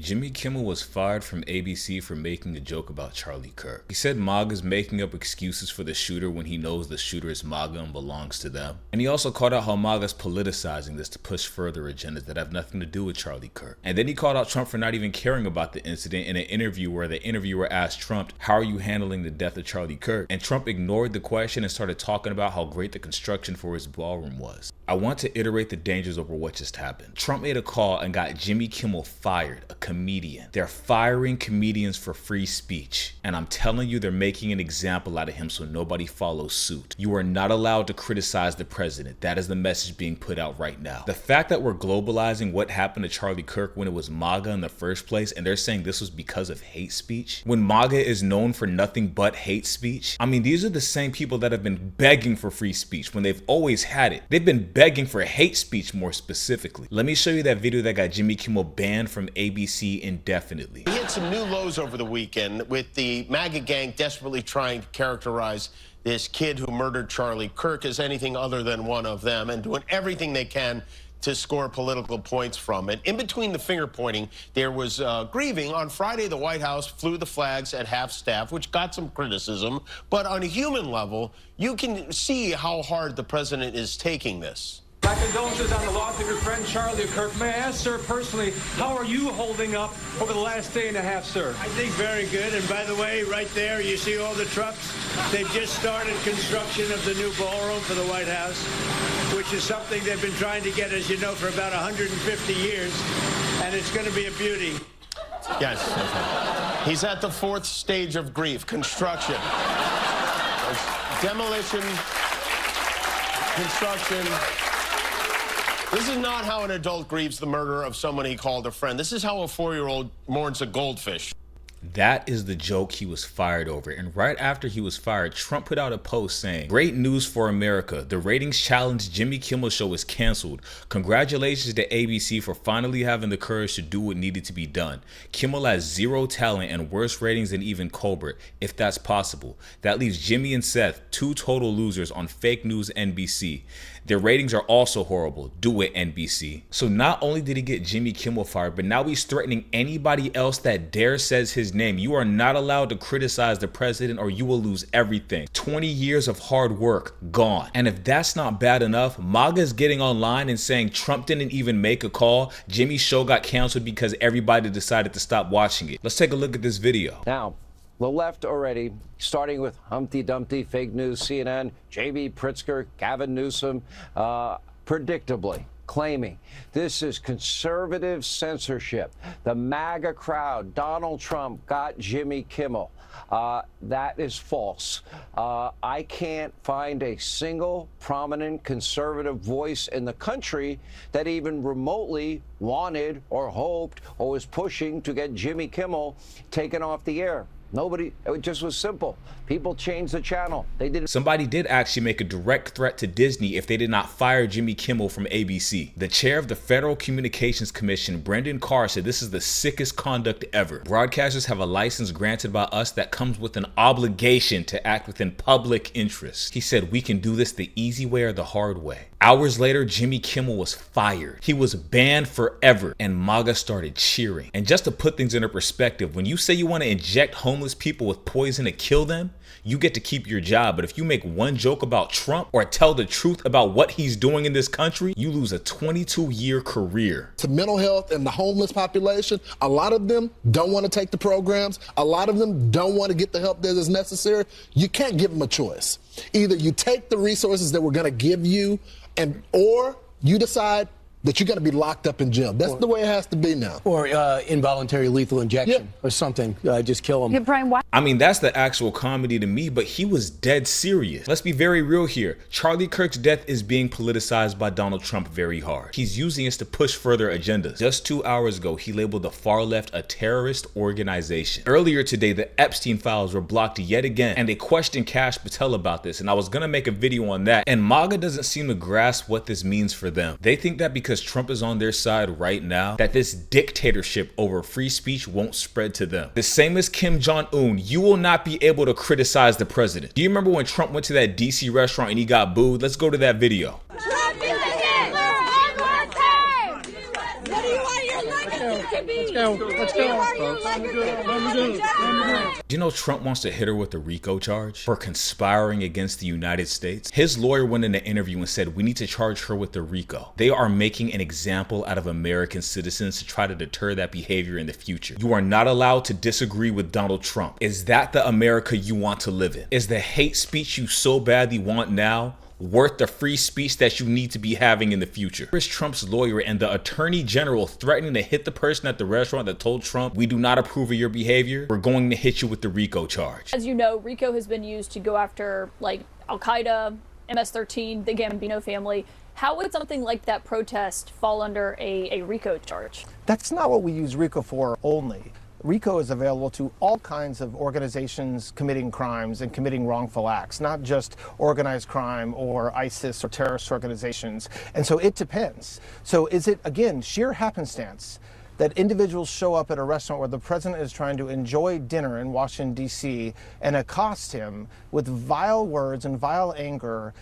Jimmy Kimmel was fired from ABC for making a joke about Charlie Kirk. He said MAGA's making up excuses for the shooter when he knows the shooter is MAGA and belongs to them. And he also called out how MAGA's politicizing this to push further agendas that have nothing to do with Charlie Kirk. And then he called out Trump for not even caring about the incident in an interview where the interviewer asked Trump, "How are you handling the death of Charlie Kirk?" And Trump ignored the question and started talking about how great the construction for his ballroom was. I want to iterate the dangers over what just happened. Trump made a call and got Jimmy Kimmel fired, a comedian. They're firing comedians for free speech. And I'm telling you, they're making an example out of him so nobody follows suit. You are not allowed to criticize the president. That is the message being put out right now. The fact that we're globalizing what happened to Charlie Kirk when it was MAGA in the first place, and they're saying this was because of hate speech, when MAGA is known for nothing but hate speech. I mean, these are the same people that have been begging for free speech when they've always had it. They've been begging for hate speech more specifically. Let me show you that video that got Jimmy Kimmel banned from ABC indefinitely. He hit some new lows over the weekend with the MAGA gang desperately trying to characterize this kid who murdered Charlie Kirk as anything other than one of them and doing everything they can to score political points from it. In between the finger pointing, there was grieving. On Friday, the White House flew the flags at half-staff, which got some criticism. But on a human level, you can see how hard the president is taking this. My condolences on the loss of your friend Charlie Kirk. May I ask, sir, personally, how are you holding up over the last day and a half, sir? I think very good. And by the way, right there, you see all the trucks? They've just started construction of the new ballroom for the White House, which is something they've been trying to get, as you know, for about 150 years. And it's going to be a beauty. Yes. He's at the fourth stage of grief, construction. Demolition, construction. This is not how an adult grieves the murder of someone he called a friend. This is how a 4-year-old mourns a goldfish. That is the joke he was fired over. And right after he was fired, Trump put out a post saying, "Great news for America. The ratings challenge Jimmy Kimmel show is canceled. Congratulations to ABC for finally having the courage to do what needed to be done. Kimmel has zero talent and worse ratings than even Colbert, if that's possible. That leaves Jimmy and Seth, two total losers on fake news NBC. Their ratings are also horrible. Do it, NBC." So not only did he get Jimmy Kimmel fired, but now he's threatening anybody else that dares says his name. You are not allowed to criticize the president or you will lose everything. 20 years of hard work gone. And if that's not bad enough, MAGA's getting online and saying Trump didn't even make a call. Jimmy's show got canceled because everybody decided to stop watching it. Let's take a look at this video. Now, the left already, starting with Humpty Dumpty, fake news, CNN, J.B. Pritzker, Gavin Newsom, predictably claiming this is conservative censorship. The MAGA crowd, Donald Trump got Jimmy Kimmel. That is false. I can't find a single prominent conservative voice in the country that even remotely wanted or hoped or was pushing to get Jimmy Kimmel taken off the air. Nobody, it just was simple. People changed the channel. They didn't. Somebody did actually make a direct threat to Disney if they did not fire Jimmy Kimmel from ABC. The chair of the Federal Communications Commission, Brendan Carr, said this is the sickest conduct ever. Broadcasters have a license granted by us that comes with an obligation to act within public interest. He said we can do this the easy way or the hard way. Hours later, Jimmy Kimmel was fired. He was banned forever, and MAGA started cheering. And just to put things into perspective, when you say you want to inject homeless people with poison to kill them, you get to keep your job. But if you make one joke about Trump or tell the truth about what he's doing in this country, you lose a 22-year career. To mental health and the homeless population, a lot of them don't want to take the programs. A lot of them don't want to get the help that is necessary. You can't give them a choice. Either you take the resources that we're going to give you or you decide that you're going to be locked up in jail. That's the way it has to be now. Or involuntary lethal injection or something. Just kill him. Yeah, Brian, why? I mean, that's the actual comedy to me, but he was dead serious. Let's be very real here. Charlie Kirk's death is being politicized by Donald Trump very hard. He's using this to push further agendas. Just 2 hours ago, he labeled the far left a terrorist organization. Earlier today, the Epstein files were blocked yet again, and they questioned Kash Patel about this, and I was going to make a video on that, and MAGA doesn't seem to grasp what this means for them. They think that because Trump is on their side right now, that this dictatorship over free speech won't spread to them. The same as Kim Jong-un, you will not be able to criticize the president. Do you remember when Trump went to that DC restaurant and he got booed? Let's go to that video. Trump is a Hitler on one time! What do you want your legacy to be? go. Let's go. Do you know Trump wants to hit her with the RICO charge for conspiring against the United States? His lawyer went in an interview and said, we need to charge her with the RICO. They are making an example out of American citizens to try to deter that behavior in the future. You are not allowed to disagree with Donald Trump. Is that the America you want to live in? Is the hate speech you so badly want now worth the free speech that you need to be having in the future? Here's Trump's lawyer and the attorney general threatening to hit the person at the restaurant that told Trump, we do not approve of your behavior. We're going to hit you with the RICO charge. As you know, RICO has been used to go after like Al-Qaeda, MS-13, the Gambino family. How would something like that protest fall under a RICO charge? That's not what we use RICO for only. RICO is available to all kinds of organizations committing crimes and committing wrongful acts, not just organized crime or ISIS or terrorist organizations. And so it depends. So is it, again, sheer happenstance that individuals show up at a restaurant where the president is trying to enjoy dinner in Washington, D.C. and accost him with vile words and vile anger,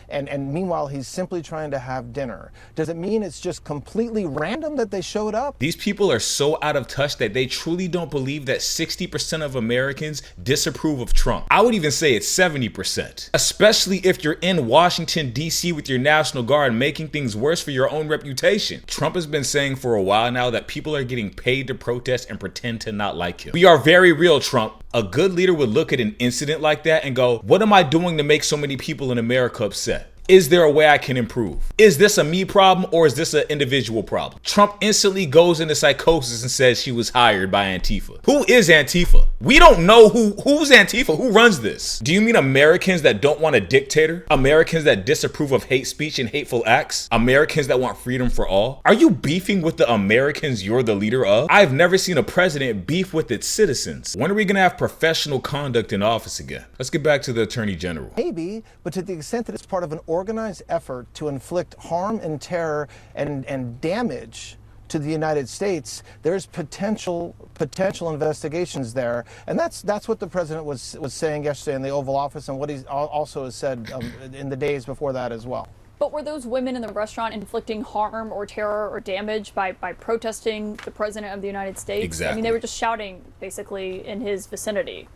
and meanwhile he's simply trying to have dinner? Does it mean it's just completely random that they showed up? These people are so out of touch that they truly don't believe that 60% of Americans disapprove of Trump. I would even say it's 70%, especially if you're in Washington, D.C. with your National Guard making things worse for your own reputation. Trump has been saying for a while now that people are getting paid to protest and pretend to not like him. We are very real, Trump. A good leader would look at an incident like that and go, what am I doing to make so many people in America upset? Is there a way I can improve? Is this a me problem or is this an individual problem? Trump instantly goes into psychosis and says she was hired by Antifa. Who is Antifa? We don't know who's Antifa. Who runs this? Do you mean Americans that don't want a dictator? Americans that disapprove of hate speech and hateful acts? Americans that want freedom for all? Are you beefing with the Americans you're the leader of? I've never seen a president beef with its citizens. When are we gonna have professional conduct in office again? Let's get back to the Attorney General. Maybe, but to the extent that it's part of an organized effort to inflict harm and terror and damage to the United States, there's potential investigations there, and that's what the president was saying yesterday in the Oval Office, and what he also has said in the days before that as well. But were those women in the restaurant inflicting harm or terror or damage by protesting the president of the United States? Exactly. I mean, they were just shouting basically in his vicinity.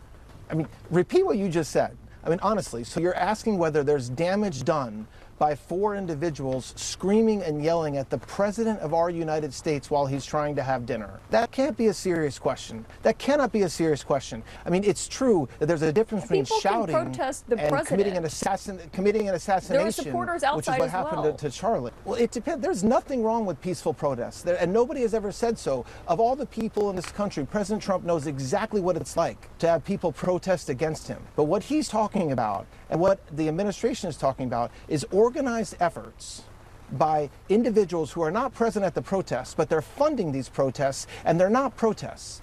I mean, repeat what you just said. I mean, honestly, so you're asking whether there's damage done by 4 individuals screaming and yelling at the president of our United States while he's trying to have dinner. That can't be a serious question. That cannot be a serious question. I mean, it's true that there's a difference between shouting and committing an assassination, there were supporters outside, which is what happened to Charlie. Well, it depends. There's nothing wrong with peaceful protests, and nobody has ever said so. Of all the people in this country, President Trump knows exactly what it's like to have people protest against him. But what he's talking about and what the administration is talking about is organized efforts by individuals who are not present at the protests, but they're funding these protests, and they're not protests.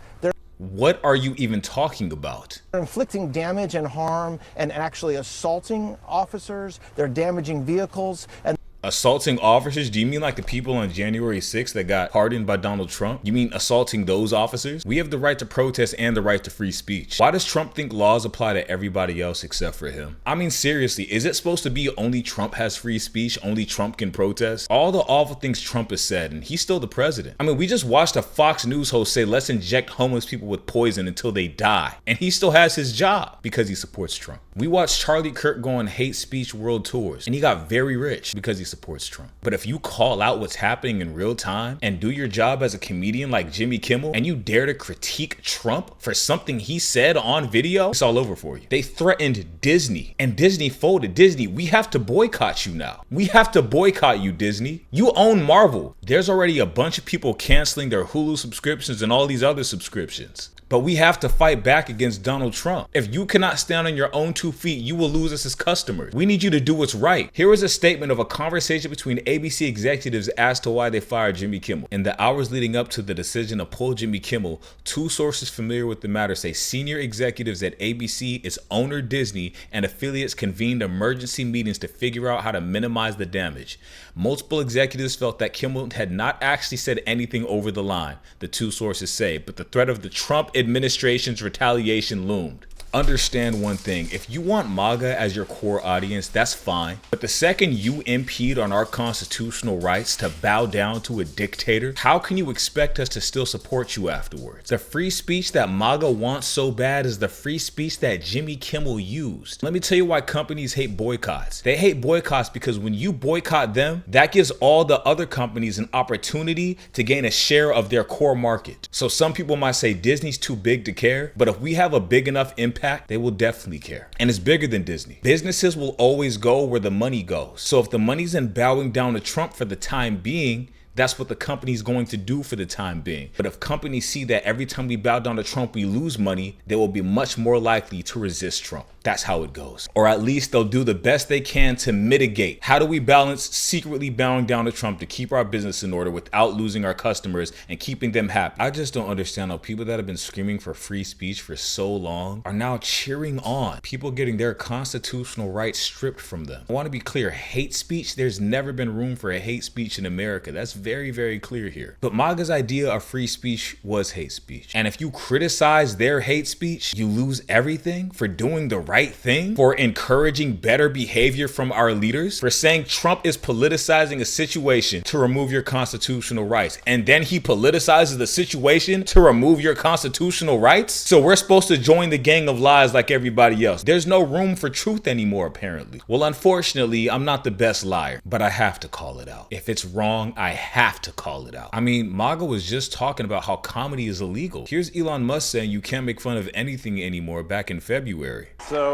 What are you even talking about? They're inflicting damage and harm and actually assaulting officers. They're damaging vehicles. And assaulting officers? Do you mean like the people on January 6th that got pardoned by Donald Trump? You mean assaulting those officers? We have the right to protest and the right to free speech. Why does Trump think laws apply to everybody else except for him? I mean, seriously, is it supposed to be only Trump has free speech? Only Trump can protest? All the awful things Trump has said, and he's still the president. I mean, we just watched a Fox News host say, let's inject homeless people with poison until they die. And he still has his job because he supports Trump. We watched Charlie Kirk go on hate speech world tours, and he got very rich because he supports Trump. But if you call out what's happening in real time and do your job as a comedian like Jimmy Kimmel, and you dare to critique Trump for something he said on video, it's all over for you. They threatened Disney, and Disney folded. Disney, we have to boycott you now. We have to boycott you, Disney. You own Marvel. There's already a bunch of people canceling their Hulu subscriptions and all these other subscriptions. But we have to fight back against Donald Trump. If you cannot stand on your own 2 feet, you will lose us as customers. We need you to do what's right. Here is a statement of a conversation between ABC executives as to why they fired Jimmy Kimmel. In the hours leading up to the decision to pull Jimmy Kimmel, 2 sources familiar with the matter say senior executives at ABC, its owner Disney, and affiliates convened emergency meetings to figure out how to minimize the damage. Multiple executives felt that Kimmel had not actually said anything over the line, the 2 sources say, but the threat of the Trump administration's retaliation loomed. understand one thing. If you want MAGA as your core audience, that's fine. But the second you impede on our constitutional rights to bow down to a dictator, how can you expect us to still support you afterwards? The free speech that MAGA wants so bad is the free speech that Jimmy Kimmel used. Let me tell you why companies hate boycotts. They hate boycotts because when you boycott them, that gives all the other companies an opportunity to gain a share of their core market. So some people might say Disney's too big to care, but if we have a big enough impact, they will definitely care. And it's bigger than Disney. Businesses will always go where the money goes. So if the money's in bowing down to Trump for the time being, that's what the company's going to do for the time being. But if companies see that every time we bow down to Trump, we lose money, they will be much more likely to resist Trump. That's how it goes. Or at least they'll do the best they can to mitigate. How do we balance secretly bowing down to Trump to keep our business in order without losing our customers and keeping them happy? I just don't understand how people that have been screaming for free speech for so long are now cheering on people getting their constitutional rights stripped from them. I want to be clear, hate speech, there's never been room for a hate speech in America. That's very, very clear here. But MAGA's idea of free speech was hate speech. And if you criticize their hate speech, you lose everything for doing the right thing, for encouraging better behavior from our leaders, for saying Trump is politicizing a situation to remove your constitutional rights. And then he politicizes the situation to remove your constitutional rights. So we're supposed to join the gang of lies like everybody else. There's no room for truth anymore, apparently. Well, unfortunately, I'm not the best liar, but I have to call it out. If it's wrong, I have to call it out. I mean, MAGA was just talking about how comedy is illegal. Here's Elon Musk saying you can't make fun of anything anymore back in February. So,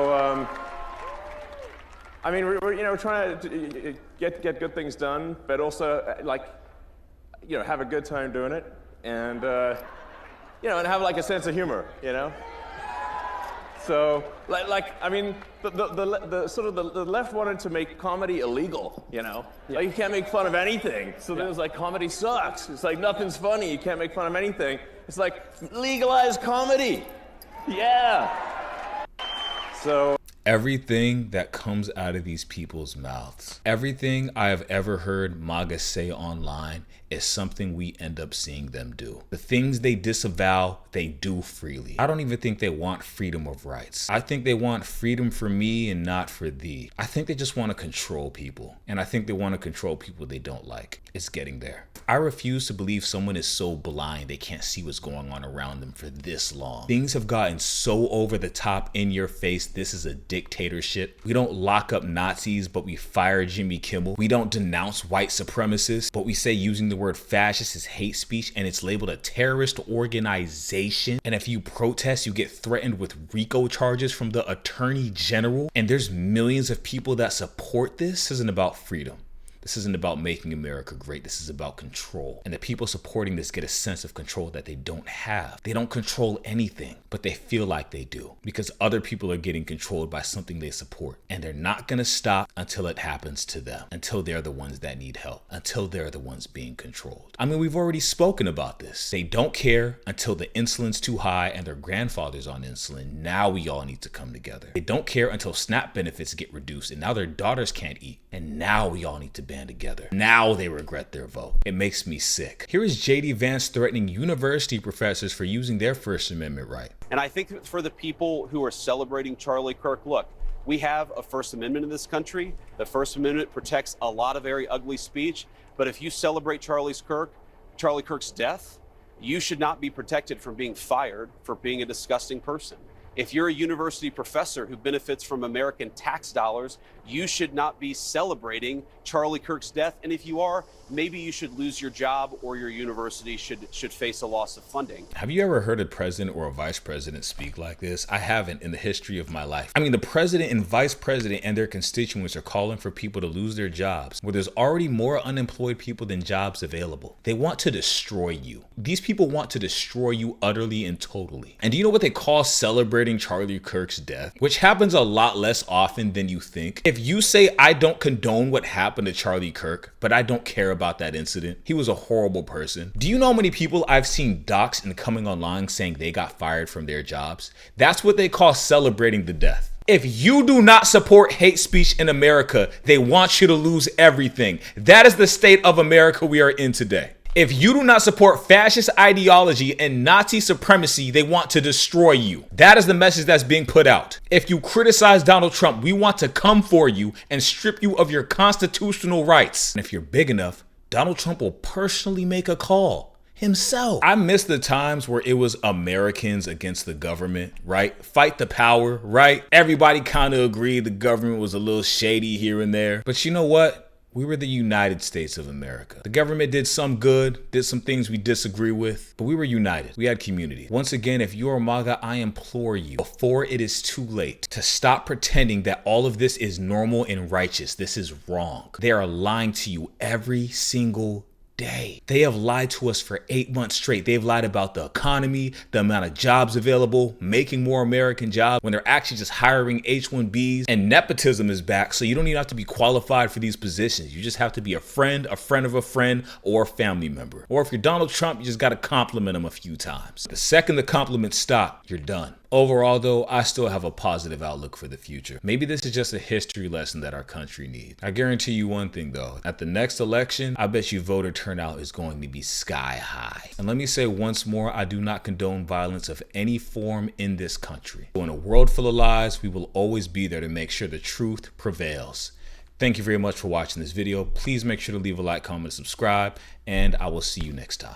I mean, we're trying to get good things done, but also, have a good time doing it, and, and have, like, a sense of humor, So, I mean, the left wanted to make comedy illegal, Like, you can't make fun of anything. So then it was like, comedy sucks. It's like, nothing's funny. You can't make fun of anything. It's like, legalize comedy. Yeah. So everything that comes out of these people's mouths, everything I have ever heard MAGA say online is something we end up seeing them do. The things they disavow, they do freely. I don't even think they want freedom of rights. I think they want freedom for me and not for thee. I think they just want to control people. And I think they want to control people they don't like. It's getting there. I refuse to believe someone is so blind they can't see what's going on around them for this long. Things have gotten so over the top, in your face. This is a dictatorship. We don't lock up Nazis, but we fire Jimmy Kimmel. We don't denounce white supremacists, but we say using the word fascist is hate speech, and it's labeled a terrorist organization. And if you protest, you get threatened with RICO charges from the Attorney General. And there's millions of people that support this. This isn't about freedom. This isn't about making America great. This is about control. And the people supporting this get a sense of control that they don't have. They don't control anything, but they feel like they do because other people are getting controlled by something they support. And they're not going to stop until it happens to them, until they're the ones that need help, until they're the ones being controlled. I mean, we've already spoken about this. They don't care until the insulin's too high and their grandfather's on insulin. Now we all need to come together. They don't care until SNAP benefits get reduced and now their daughters can't eat. And now we all need to band together. Now they regret their vote. It makes me sick. Here is J.D. Vance threatening university professors for using their First Amendment right. And I think for the people who are celebrating Charlie Kirk, look, we have a First Amendment in this country. The First Amendment protects a lot of very ugly speech. But if you celebrate Charlie Kirk's death, you should not be protected from being fired for being a disgusting person. If you're a university professor who benefits from American tax dollars, you should not be celebrating Charlie Kirk's death. And if you are, maybe you should lose your job or your university should face a loss of funding. Have you ever heard a president or a vice president speak like this? I haven't in the history of my life. I mean, the president and vice president and their constituents are calling for people to lose their jobs where there's already more unemployed people than jobs available. They want to destroy you. These people want to destroy you utterly and totally. And do you know what they call celebrating Charlie Kirk's death? Which happens a lot less often than you think. If you say, I don't condone what happened to Charlie Kirk, but I don't care about that incident, he was a horrible person. Do you know how many people I've seen doxxed and coming online saying they got fired from their jobs? That's what they call celebrating the death. If you do not support hate speech in America, they want you to lose everything. That is the state of America we are in today. If you do not support fascist ideology and Nazi supremacy, they want to destroy you. That is the message that's being put out. If you criticize Donald Trump, we want to come for you and strip you of your constitutional rights. And if you're big enough, Donald Trump will personally make a call himself. I miss the times where it was Americans against the government, right? Fight the power, right? Everybody kind of agreed the government was a little shady here and there. But you know what? We were the United States of America. The government did some good, did some things we disagree with, but we were united. We had community. Once again, if you're a MAGA, I implore you, before it is too late, to stop pretending that all of this is normal and righteous. This is wrong. They are lying to you every single day. They have lied to us for 8 months straight. They've lied about the economy, the amount of jobs available, making more American jobs when they're actually just hiring H-1Bs. And nepotism is back, so you don't even have to be qualified for these positions. You just have to be a friend of a friend, or a family member. Or if you're Donald Trump, you just got to compliment him a few times. The second the compliments stop, you're done. Overall, though, I still have a positive outlook for the future. Maybe this is just a history lesson that our country needs. I guarantee you one thing, though. At the next election, I bet you voter turnout is going to be sky high. And let me say once more, I do not condone violence of any form in this country. So in a world full of lies, we will always be there to make sure the truth prevails. Thank you very much for watching this video. Please make sure to leave a like, comment, and subscribe, and I will see you next time.